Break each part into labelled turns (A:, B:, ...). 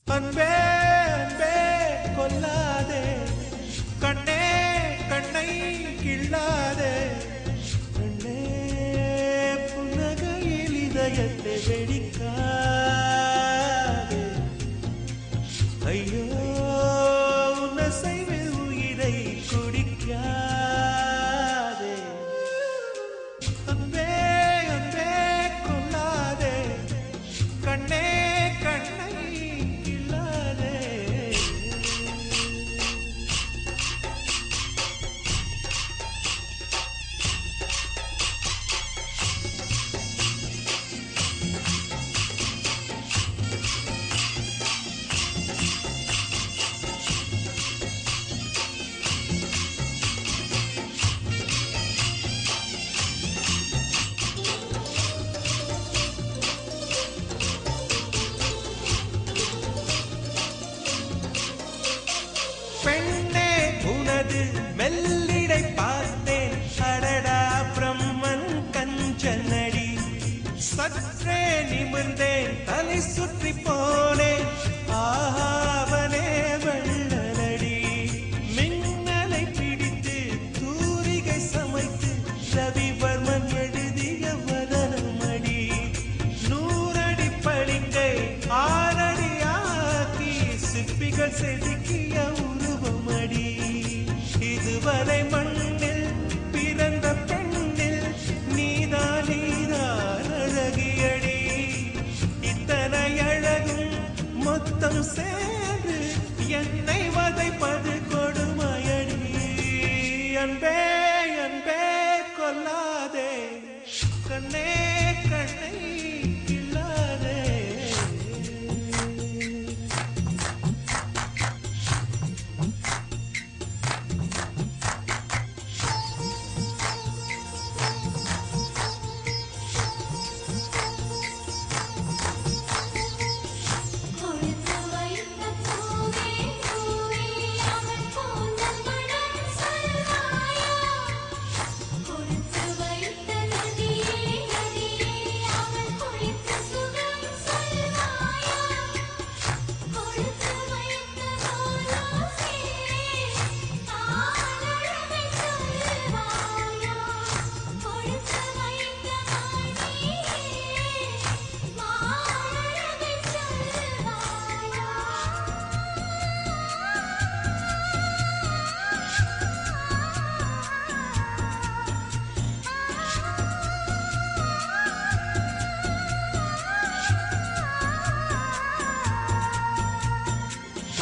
A: அன்பே அன்பே கொல்லாதே, கண்ணே கண்ணை கிள்ளாதே, கண்ணே புன்னகையில் இதயத்தை வெடிக்காதே, ஐயோ உன்னசைவில் உயிரை குடிக்காதே. அன்பே அன்பே கொல்லாதே, கண்ணே கண்ணை பெண்ணே உனது மெல்லிடை பார்த்தேன், அடடா பிரம்மன் கஞ்சனடி, சற்றே நிமிர்ந்தேன் தலை சுற்றி போனேன், ஆவனே வெள்ளலடி, மின்னலை பிடித்து தூரிகை சமைத்து ரவிவர்மன் எழுதிய வதனமடி, 100 அடி பளிங்கை 6 அடி ஆக்கி சிற்பிகள் செதுக்கிய உருவமடி, இதுவரை மண்ணில் பிறந்த பெண்ணில் நீதான் நீதான் அழகியடி, இத்தனை அழகும் மொத்தம் சேர்ந்து என்னை வதைப்பது கொடுமையடி. அன்பே அன்பே கொல்லாதே, கண்ணே கண்ணை கிள்ளாதே.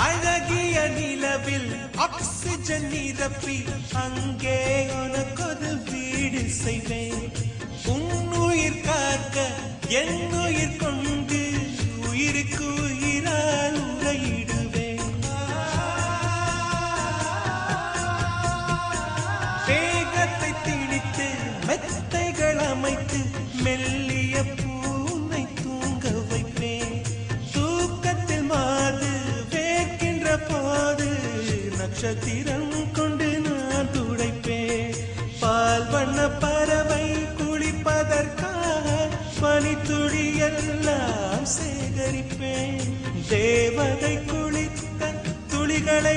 A: அழகிய நிலவில் ஆக்சிஜன் நிரப்பி அங்கே உனக்கொரு வீடு செய்வேன், உன்னுயிர் காக்க என் உயிர் கொண்டு உயிருக்கு உயிரால் உரையிடுவேன், வேகத்தை திணித்து மெத்தைகள் அமைத்து மெல்லிய பூனை தூங்க வைப்பேன், தூக்கத்தில் மாது போது நட்சத்திரம் கொண்டு நான் துடைப்பேன், பால் வண்ண பறவை குளிப்பதற்காக பனித்துளி எல்லாம் சேகரிப்பேன், தேவதை குளித்த துளிகளை